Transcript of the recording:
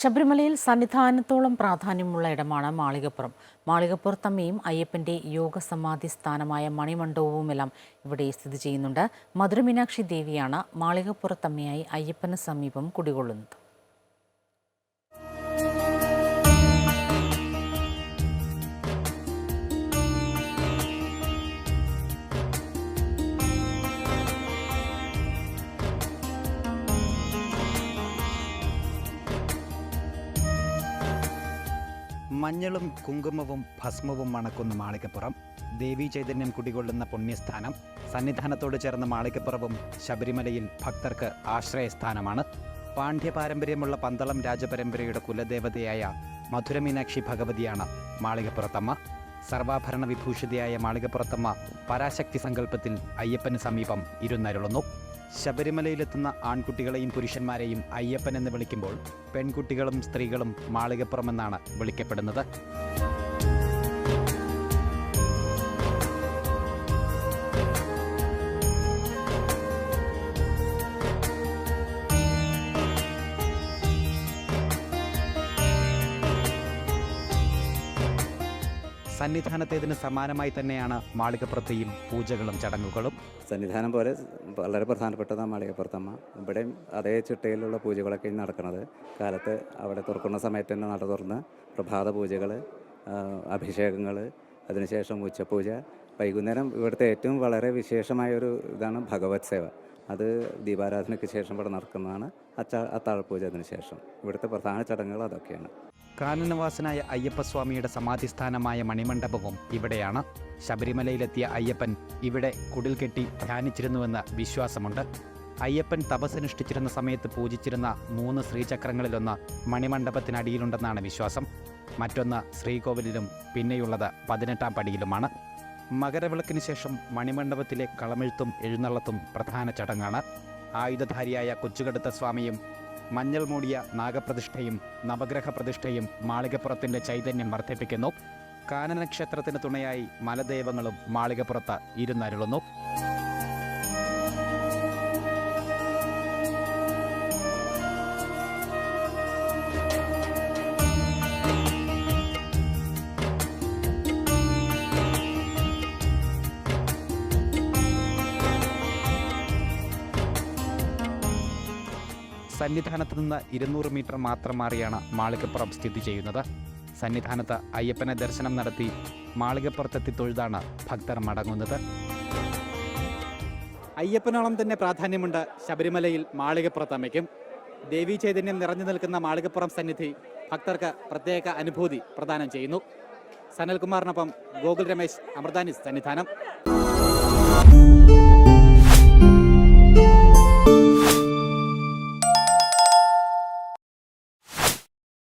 ശബരിമലയിൽ സന്നിധാനത്തോളം പ്രാധാന്യമുള്ള ഇടമാണ് മാളികപ്പുറം. മാളികപ്പുറത്തമ്മയും അയ്യപ്പന്റെ യോഗസമാധി സ്ഥാനമായ മണിമണ്ഡപവുമെല്ലാം ഇവിടെ സ്ഥിതി ചെയ്യുന്നുണ്ട്. മധുരമീനാക്ഷി ദേവിയാണ് മാളികപ്പുറത്തമ്മയായി അയ്യപ്പന് സമീപം കുടികൊള്ളുന്നത്. മഞ്ഞളും കുങ്കുമവും ഭസ്മവും മണക്കുന്ന മാളികപ്പുറം, ദേവീ ചൈതന്യം കുടികൊള്ളുന്ന പുണ്യസ്ഥാനം. സന്നിധാനത്തോട് ചേർന്ന മാളികപ്പുറവും ശബരിമലയിൽ ഭക്തർക്ക് ആശ്രയസ്ഥാനമാണ്. പാണ്ഡ്യ പാരമ്പര്യമുള്ള പന്തളം രാജപരമ്പരയുടെ കുലദേവതയായ മധുരമീനാക്ഷി ഭഗവതിയാണ് മാളികപ്പുറത്തമ്മ. സർവാഭരണ വിഭൂഷിതയായ മാളികപ്പുറത്തമ്മ പരാശക്തി സങ്കല്പത്തിൽ അയ്യപ്പന് സമീപം ഇരുന്നരുളുന്നു. ശബരിമലയിലെത്തുന്ന ആൺകുട്ടികളെയും പുരുഷന്മാരെയും അയ്യപ്പൻ എന്ന് വിളിക്കുമ്പോൾ പെൺകുട്ടികളും സ്ത്രീകളും മാളികപ്പുറമെന്നാണ് വിളിക്കപ്പെടുന്നത്. സന്നിധാനത്തേതിന് സമാനമായി തന്നെയാണ് മാളികപ്പുറത്തെയും പൂജകളും ചടങ്ങുകളും. സന്നിധാനം പോലെ വളരെ പ്രധാനപ്പെട്ടതാണ് മാളികപ്പുറത്തമ്മ. ഇവിടെയും അതേ ചിട്ടയിലുള്ള പൂജകളൊക്കെ നടക്കുന്നത്. കാലത്ത് അവിടെ തുറക്കുന്ന സമയത്ത് തന്നെ നട തുറന്ന് പ്രഭാത പൂജകൾ, അഭിഷേകങ്ങൾ, അതിനുശേഷം ഉച്ചപൂജ. വൈകുന്നേരം ഇവിടുത്തെ ഏറ്റവും വളരെ വിശേഷമായൊരു ഇതാണ് ഭഗവത് സേവ. അത് ദീപാരാധനയ്ക്ക് ശേഷം ഇവിടെ നടക്കുന്നതാണ്. അത്താഴപൂജ അതിനുശേഷം. ഇവിടുത്തെ പ്രധാന ചടങ്ങുകൾ അതൊക്കെയാണ്. കാനനവാസനായ അയ്യപ്പസ്വാമിയുടെ സമാധിസ്ഥാനമായ മണിമണ്ഡപവും ഇവിടെയാണ്. ശബരിമലയിലെത്തിയ അയ്യപ്പൻ ഇവിടെ കുടിൽ കെട്ടി ധ്യാനിച്ചിരുന്നുവെന്ന് വിശ്വാസമുണ്ട്. അയ്യപ്പൻ തപസ്സനുഷ്ഠിച്ചിരുന്ന സമയത്ത് പൂജിച്ചിരുന്ന 3 ശ്രീചക്രങ്ങളിലൊന്ന് മണിമണ്ഡപത്തിനടിയിലുണ്ടെന്നാണ് വിശ്വാസം. മറ്റൊന്ന് ശ്രീകോവിലിലും പിന്നെയുള്ളത് 18ാം പടിയിലുമാണ്. മകരവിളക്കിന് ശേഷം മണിമണ്ഡപത്തിലെ കളമെഴുത്തും എഴുന്നള്ളത്തും പ്രധാന ചടങ്ങാണ്. ആയുധധാരിയായ കൊച്ചുകടുത്ത സ്വാമിയും മഞ്ഞൾ മൂടിയ നാഗപ്രതിഷ്ഠയും നവഗ്രഹ പ്രതിഷ്ഠയും മാളികപ്പുറത്തിൻ്റെ ചൈതന്യം വർദ്ധിപ്പിക്കുന്നു. കാനനക്ഷേത്രത്തിന് തുണയായി മലദൈവങ്ങളും മാളികപ്പുറത്ത് ഇരുന്നരുളുന്നു. സന്നിധാനത്ത് നിന്ന് 200 മീറ്റർ മാത്രം മാറിയാണ് മാളികപ്പുറം സ്ഥിതി ചെയ്യുന്നത്. സന്നിധാനത്ത് അയ്യപ്പനെ ദർശനം നടത്തി മാളികപ്പുറത്തെത്തി തൊഴുതാണ് ഭക്തർ മടങ്ങുന്നത്. അയ്യപ്പനോളം തന്നെ പ്രാധാന്യമുണ്ട് ശബരിമലയിൽ മാളികപ്പുറത്തമ്മയ്ക്കും. ദേവീ ചൈതന്യം നിറഞ്ഞു നിൽക്കുന്ന മാളികപ്പുറം സന്നിധി ഭക്തർക്ക് പ്രത്യേക അനുഭൂതി പ്രദാനം ചെയ്യുന്നു. സനൽകുമാറിനൊപ്പം ഗോകുൽ രമേശ്, അമൃത ന്യൂസ്, സന്നിധാനം.